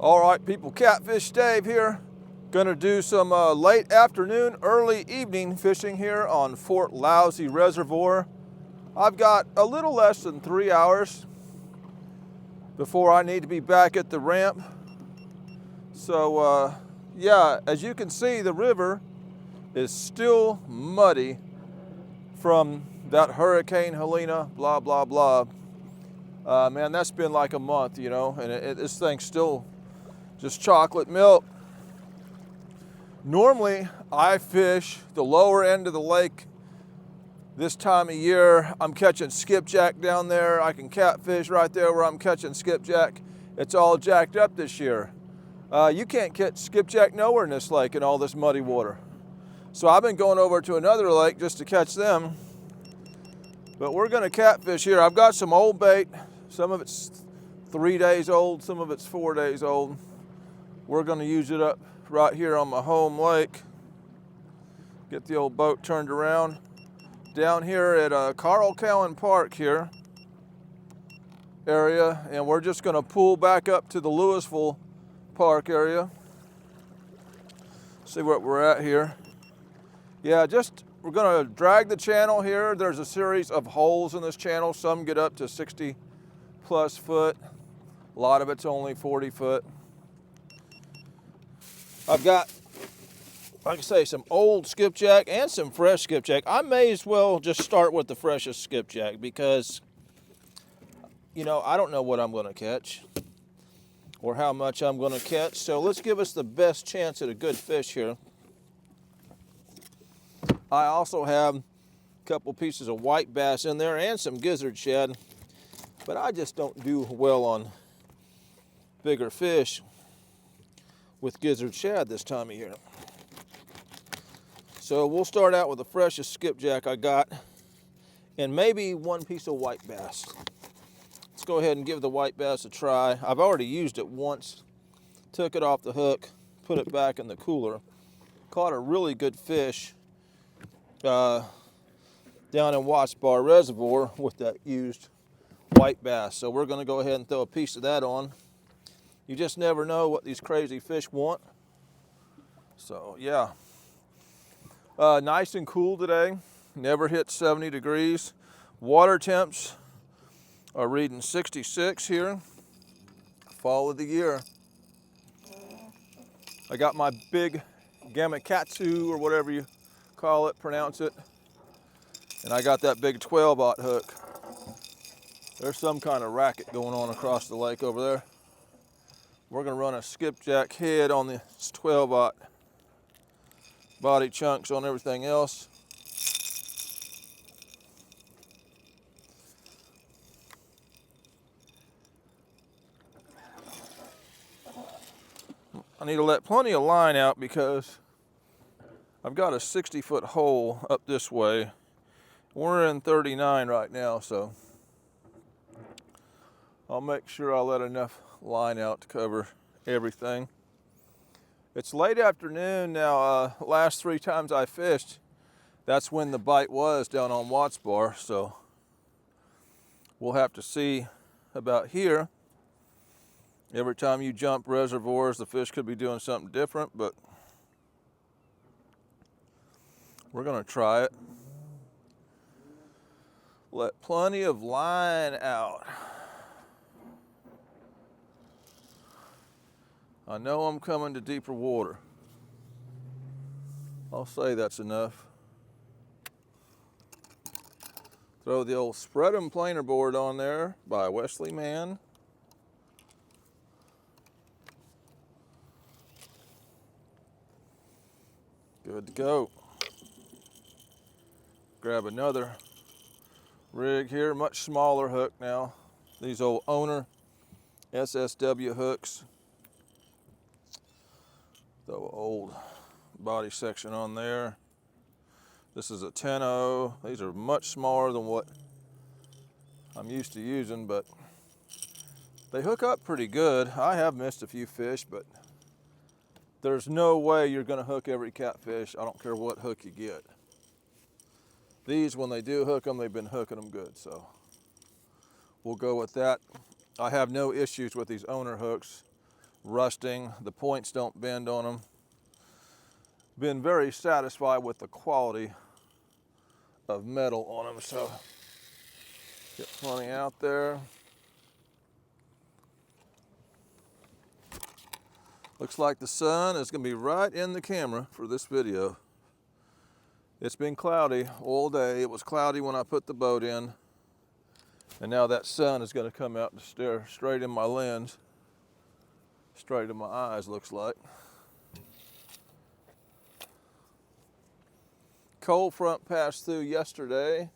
All right, people, Catfish Dave here. Gonna do some late afternoon, early evening fishing here on Fort Lousy Reservoir. I've got a little less than 3 hours before I need to be back at the ramp. So yeah, as you can see, the river is still muddy from that Hurricane Helena, blah, blah, blah. Man, that's been like a month, you know, and this thing's still just chocolate milk. Normally, I fish the lower end of the lake this time of year. I'm catching skipjack down there. I can catfish right there where I'm catching skipjack. It's all jacked up this year. You can't catch skipjack nowhere in this lake in all this muddy water. So I've been going over to another lake just to catch them. But we're gonna catfish here. I've got some old bait. Some of it's 3 days old, some of it's 4 days old. We're gonna use it up right here on my home lake. Get the old boat turned around. Down here at Carl Cowan Park here area, and we're just gonna pull back up to the Louisville Park area. See what we're at here. Yeah, we're gonna drag the channel here. There's a series of holes in this channel. Some get up to 60 plus foot. A lot of it's only 40 foot. I've got, like I say, some old skipjack and some fresh skipjack. I may as well just start with the freshest skipjack because, you know, I don't know what I'm gonna catch or how much I'm gonna catch. So let's give us the best chance at a good fish here. I also have a couple pieces of white bass in there and some gizzard shad, but I just don't do well on bigger fish with gizzard shad this time of year. So we'll start out with the freshest skipjack I got and maybe one piece of white bass. Let's go ahead and give the white bass a try. I've already used it once, took it off the hook, put it back in the cooler. Caught a really good fish down in Watts Bar Reservoir with that used white bass. So we're gonna go ahead and throw a piece of that on. You just never know what these crazy fish want. So yeah, nice and cool today. Never hit 70 degrees. Water temps are reading 66 here. Fall of the year. I got my big gamakatsu or whatever you call it, pronounce it. And I got that big 12-aught hook. There's some kind of racket going on across the lake over there. We're gonna run a skipjack head on this 12-aught. Body chunks on everything else. I need to let plenty of line out because I've got a 60-foot hole up this way. We're in 39 right now, so I'll make sure I let enough line out to cover everything. It's late afternoon now. Last 3 times I fished, that's when the bite was down on Watts Bar, so we'll have to see about here. Every time you jump reservoirs, the fish could be doing something different, but we're gonna try it. Let plenty of line out. I know I'm coming to deeper water. I'll say that's enough. Throw the old spread 'em planer board on there by Wesley Mann. Good to go. Grab another rig here, much smaller hook now. These old Owner SSW hooks. Throw an old body section on there. This is a 10-0. These are much smaller than what I'm used to using, but they hook up pretty good. I have missed a few fish, but there's no way you're gonna hook every catfish. I don't care what hook you get. These, when they do hook them, they've been hooking them good, so we'll go with that. I have no issues with these Owner hooks. rusting. The points don't bend on them. Been very satisfied with the quality of metal on them, so get plenty out there. Looks like the sun is going to be right in the camera for this video. It's been cloudy all day. It was cloudy when I put the boat in, and now that sun is going to come out and stare straight in my lens, straight in my eyes, looks like. Cold front passed through yesterday.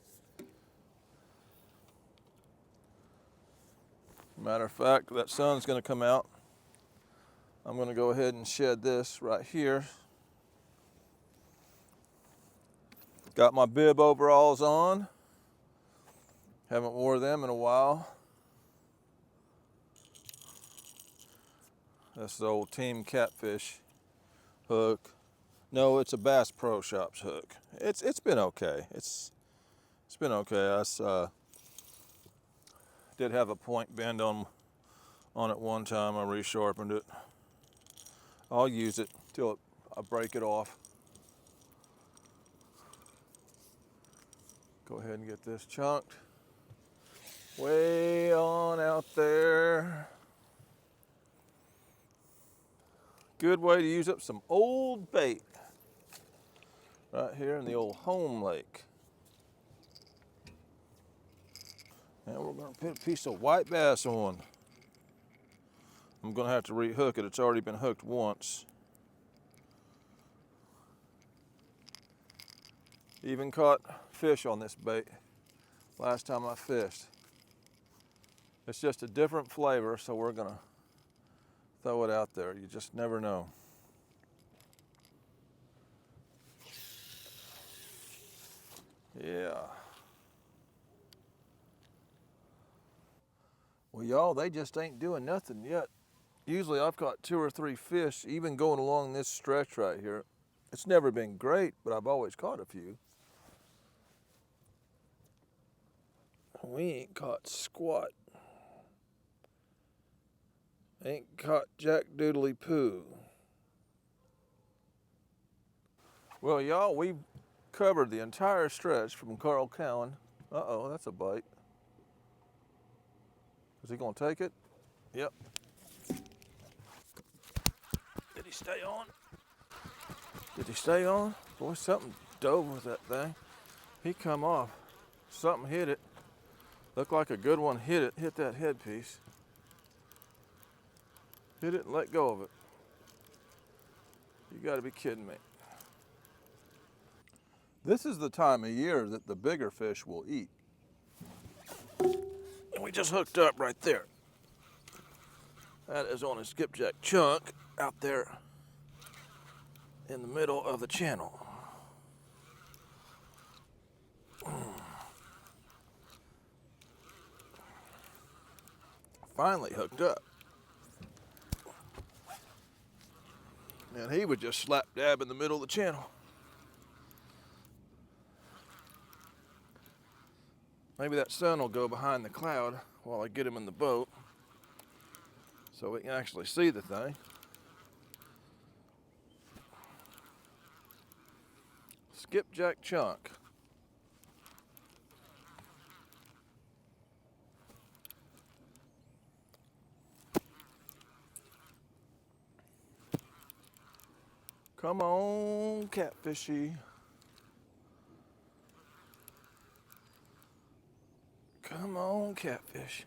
Matter of fact, that sun's going to come out. I'm going to go ahead and shed this right here. Got my bib overalls on. Haven't wore them in a while. That's the old Team Catfish hook. No, it's a Bass Pro Shops hook. It's been okay. It's been okay. I did have a point bend on it one time. I resharpened it. I'll use it till I break it off. Go ahead and get this chunked. Way on out there. Good way to use up some old bait. Right here in the old home lake. And we're going to put a piece of white bass on. I'm going to have to rehook it. It's already been hooked once. Even caught fish on this bait last time I fished. It's just a different flavor, so we're going to throw it out there. You just never know. Yeah. Well, y'all, they just ain't doing nothing yet. Usually I've caught 2 or 3 fish, even going along this stretch right here. It's never been great, but I've always caught a few. We ain't caught squat. Ain't caught jack doodly poo. Well, y'all, we've covered the entire stretch from Carl Cowan. Uh-oh, that's a bite. Is he gonna take it? Yep. Did he stay on? Did he stay on? Boy, something dove with that thing. He come off. Something hit it. Looked like a good one hit it. Hit that headpiece. Hit it and let go of it. You gotta be kidding me. This is the time of year that the bigger fish will eat. And we just hooked up right there. That is on a skipjack chunk out there in the middle of the channel. Finally hooked up. And he would just slap dab in the middle of the channel. Maybe that sun will go behind the cloud while I get him in the boat so we can actually see the thing. Skipjack chunk. Come on, catfishy. Come on, catfish.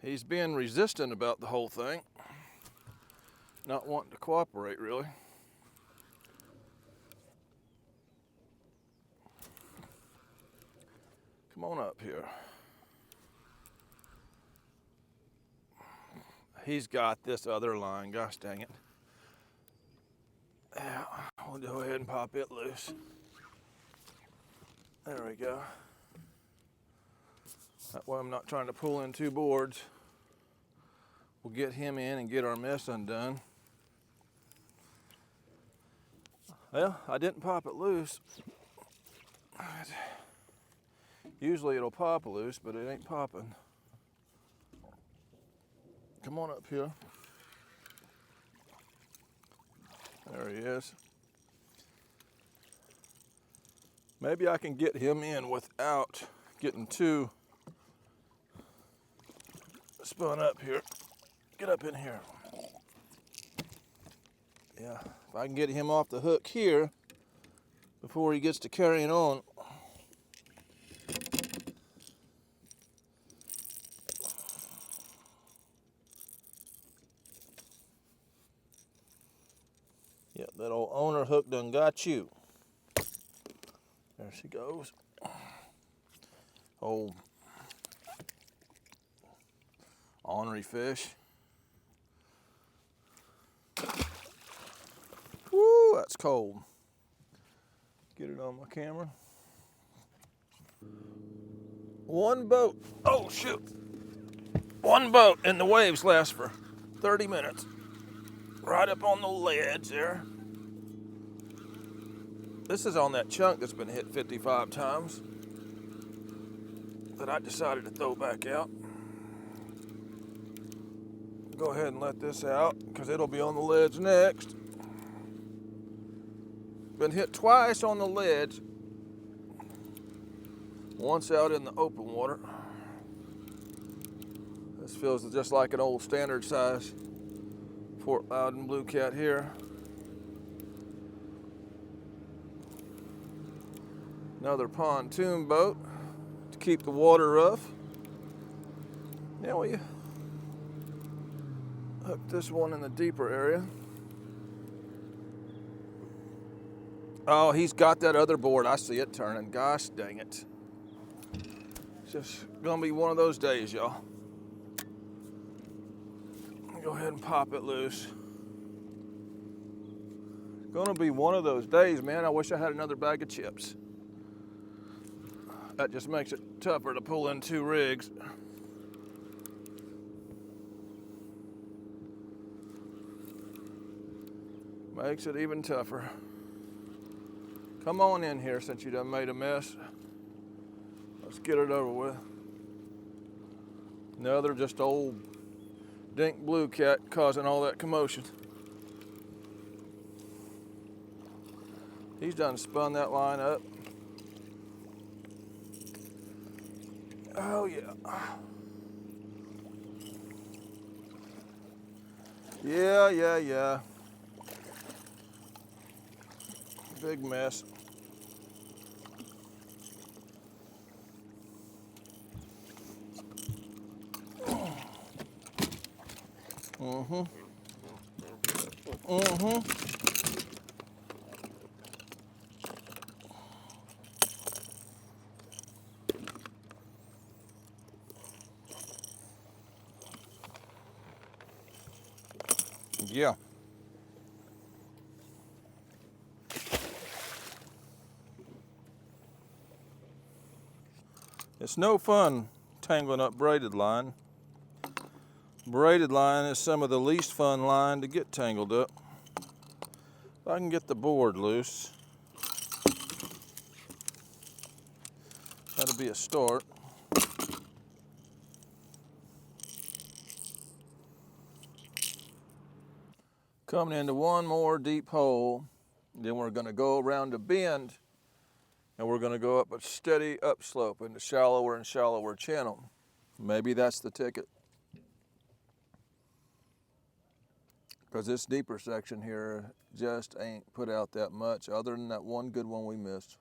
He's being resistant about the whole thing. Not wanting to cooperate, really. Come on up here. He's got this other line, gosh dang it. Yeah, we'll go ahead and pop it loose. There we go. That way I'm not trying to pull in 2 boards. We'll get him in and get our mess undone. Well, I didn't pop it loose. Usually it'll pop loose, but it ain't popping. Come on up here. There he is. Maybe I can get him in without getting too spun up here. Get up in here. Yeah, if I can get him off the hook here before he gets to carrying on. Yep, that old owner hook done got you. There she goes. Old ornery fish. Woo, that's cold. Get it on my camera. One boat. Oh, shoot. One boat, and the waves last for 30 minutes. Right up on the ledge there. This is on that chunk that's been hit 55 times that I decided to throw back out. Go ahead and let this out because it'll be on the ledge next. Been hit twice on the ledge. Once out in the open water. This feels just like an old standard size Fort Loudoun blue cat here. Another pontoon boat to keep the water rough. Now we hook this one in the deeper area. Oh, he's got that other board. I see it turning. Gosh dang it. It's just gonna be one of those days, y'all. Go ahead and pop it loose. Gonna be one of those days, man. I wish I had another bag of chips. That just makes it tougher to pull in two rigs. Makes it even tougher. Come on in here since you done made a mess. Let's get it over with. Another just old dink blue cat causing all that commotion. He's done spun that line up. Oh yeah. Yeah. Big mess. Yeah. It's no fun tangling up braided line. Braided line is some of the least fun line to get tangled up. If I can get the board loose, that'll be a start. Coming into one more deep hole, then we're going to go around a bend and we're going to go up a steady upslope into shallower and shallower channel. Maybe that's the ticket. Because this deeper section here just ain't put out that much other than that one good one we missed.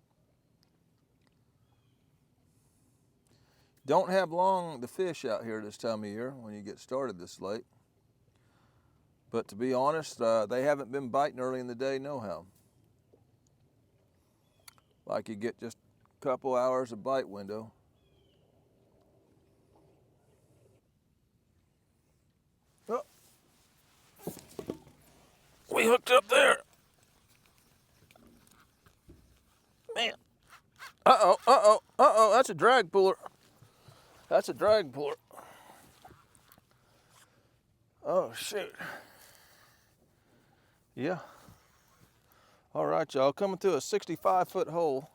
Don't have long to fish out here this time of year when you get started this late. But to be honest, they haven't been biting early in the day no-how. Like you get just a couple hours of bite window. Oh. We hooked up there. Man. Uh-oh, that's a drag puller. That's a drag puller. Oh, shoot. Yeah. All right, y'all, coming through a 65-foot hole.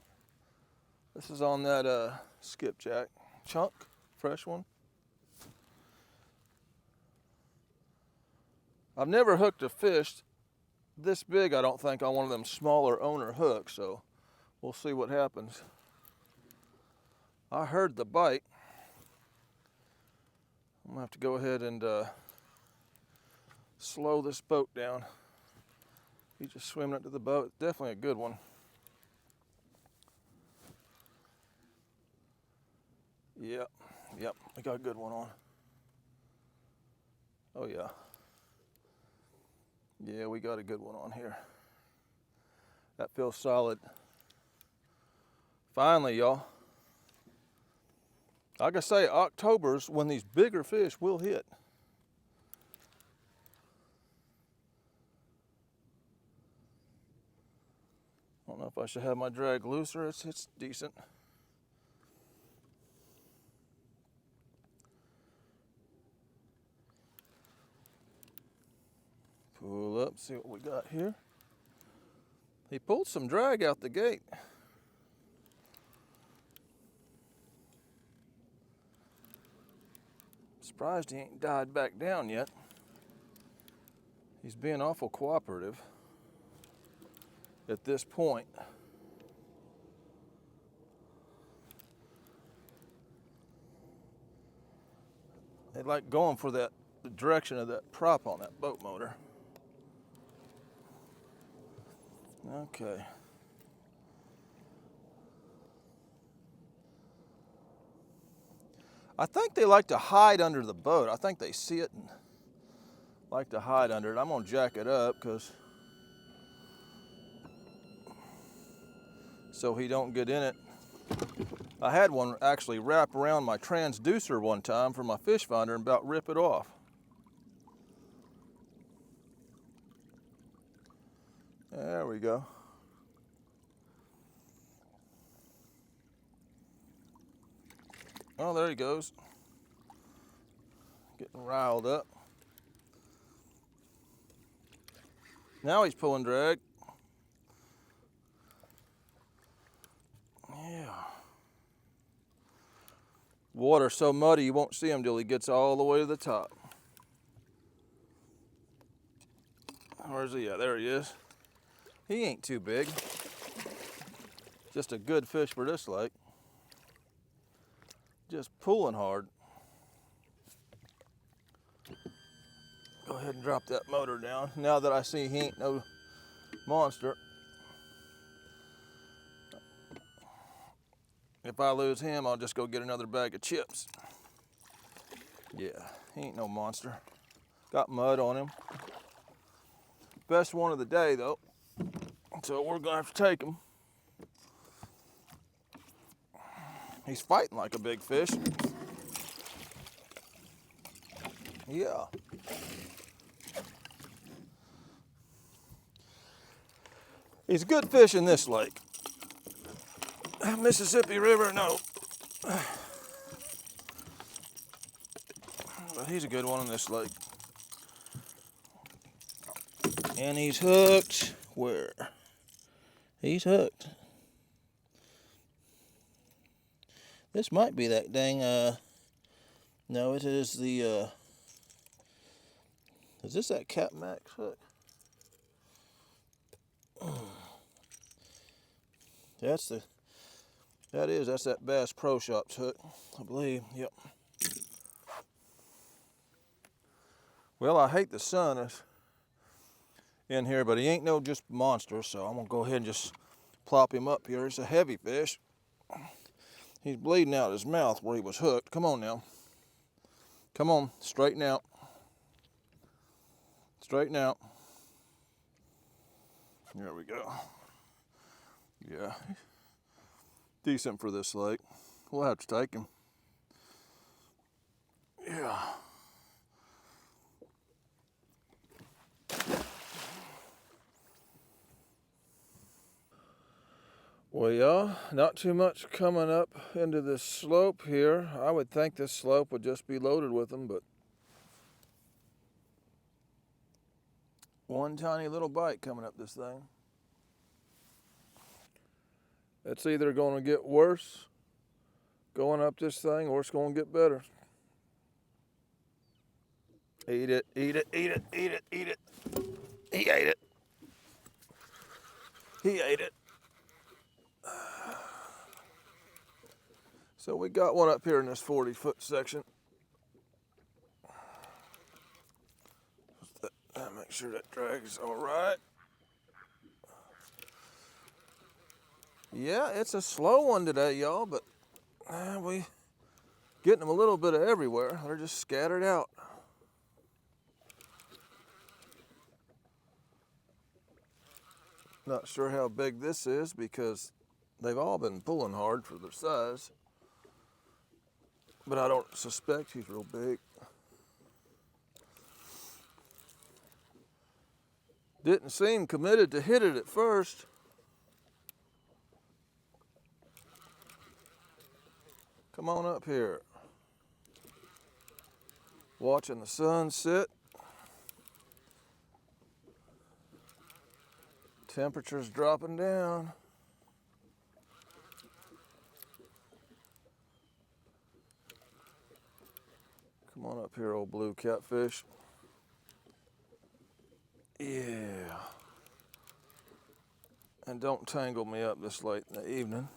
This is on that skipjack chunk, fresh one. I've never hooked a fish this big, I don't think, on one of them smaller owner hooks, so we'll see what happens. I heard the bite. I'm gonna have to go ahead and slow this boat down. He's just swimming up to the boat. Definitely a good one. Yep, we got a good one on. Oh yeah. Yeah, we got a good one on here. That feels solid. Finally, y'all. Like I say, October's when these bigger fish will hit. I don't know if I should have my drag looser. It's decent. Pull up, see what we got here. He pulled some drag out the gate. Surprised he ain't died back down yet. He's being awful cooperative at this point. They like going for the direction of that prop on that boat motor. Okay. I think they like to hide under the boat. I think they see it and like to hide under it. I'm gonna jack it up so he don't get in it. I had one actually wrap around my transducer one time for my fish finder and about rip it off. There we go. Oh, there he goes. Getting riled up. Now he's pulling drag. Yeah. Water's so muddy you won't see him till he gets all the way to the top. Where's he at? There he is. He ain't too big. Just a good fish for this lake. Just pulling hard. Go ahead and drop that motor down. Now that I see he ain't no monster. If I lose him, I'll just go get another bag of chips. Yeah, he ain't no monster. Got mud on him. Best one of the day though. So we're gonna have to take him. He's fighting like a big fish. Yeah. He's a good fish in this lake. Mississippi River, no. But he's a good one in this lake. And he's hooked. Where? He's hooked. This might be that dang, no, it is the, is this that Cap Max hook? That's that Bass Pro Shops hook, I believe, yep. Well, I hate the sun is in here, but he ain't no just monster, so I'm gonna go ahead and just plop him up here. It's a heavy fish. He's bleeding out his mouth where he was hooked. Come on now. Come on, straighten out. Straighten out. There we go. Yeah. Decent for this lake. We'll have to take him. Yeah. Well, y'all, not too much coming up into this slope here. I would think this slope would just be loaded with them, but one tiny little bite coming up this thing. It's either going to get worse going up this thing or it's going to get better. Eat it, eat it, eat it, eat it, eat it. He ate it. He ate it. So we got one up here in this 40-foot section. Make sure that drag is all right. Yeah, it's a slow one today, y'all, but we getting them a little bit of everywhere. They're just scattered out. Not sure how big this is because they've all been pulling hard for their size. But I don't suspect he's real big. Didn't seem committed to hit it at first. Come on up here. Watching the sun set. Temperature's dropping down. Come on up here, old blue catfish. Yeah. And don't tangle me up this late in the evening.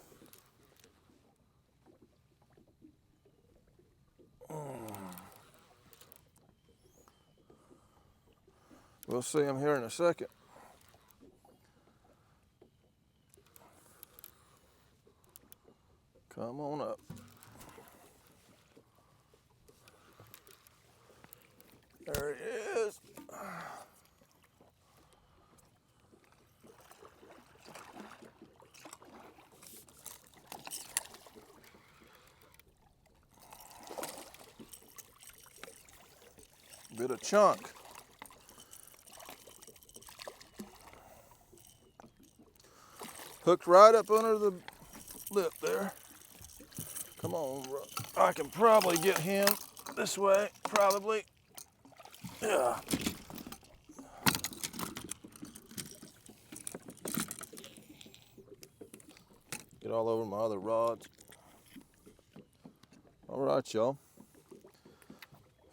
We'll see him here in a second. Come on up. There he is. Bit of chunk. Hooked right up under the lip there. Come on, bro. I can probably get him this way, probably. Yeah. Get all over my other rods. All right, y'all.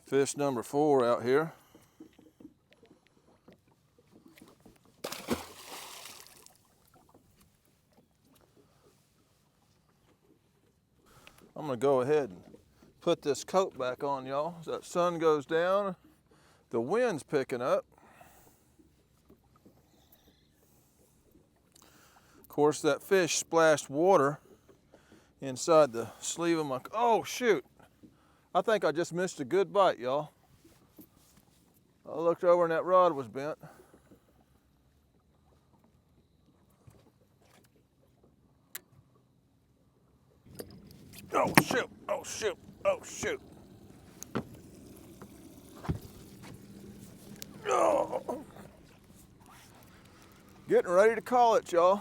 Fish number 4 out here. I'm gonna go ahead and put this coat back on, y'all. As that sun goes down, the wind's picking up. Of course, that fish splashed water inside the sleeve of my, oh shoot. I think I just missed a good bite, y'all. I looked over and that rod was bent. Oh shoot, oh shoot, oh shoot. Oh. Getting ready to call it, y'all.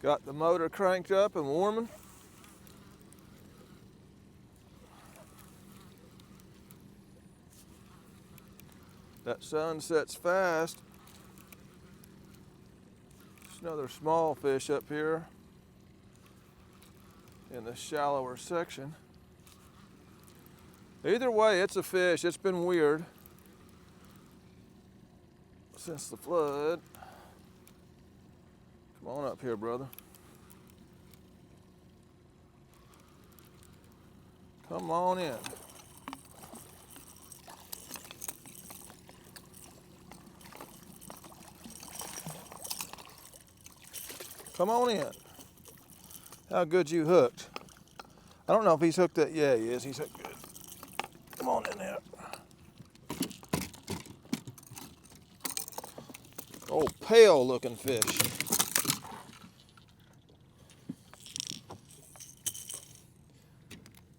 Got the motor cranked up and warming. That sun sets fast. There's another small fish up here in the shallower section. Either way, it's a fish. It's been weird since the flood. Come on up here, brother. Come on in. Come on in. How good you hooked. I don't know if he's hooked that. Yeah, he is. He's hooked good. Come on in there. Oh, pale looking fish.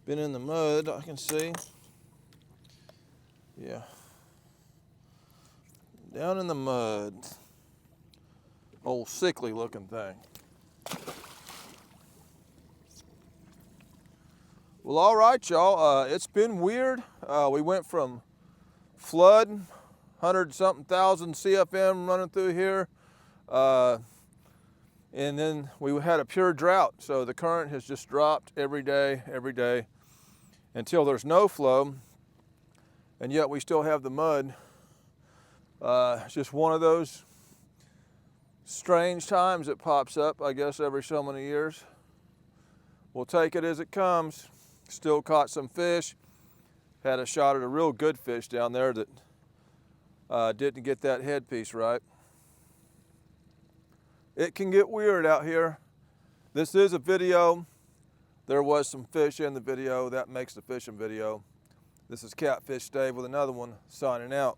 Been in the mud, I can see. Yeah. Down in the mud. Old sickly looking thing. Well, all right, y'all. It's been weird. We went from flood, 100-something thousand CFM running through here, And then we had a pure drought, so the current has just dropped every day, until there's no flow, and yet we still have the mud. It's just one of those strange times that pops up, I guess, every so many years. We'll take it as it comes. Still caught some fish. Had a shot at a real good fish down there that didn't get that headpiece right. It can get weird out here. This is a video. There was some fish in the video. That makes the fishing video. This is Catfish Dave with another one, signing out.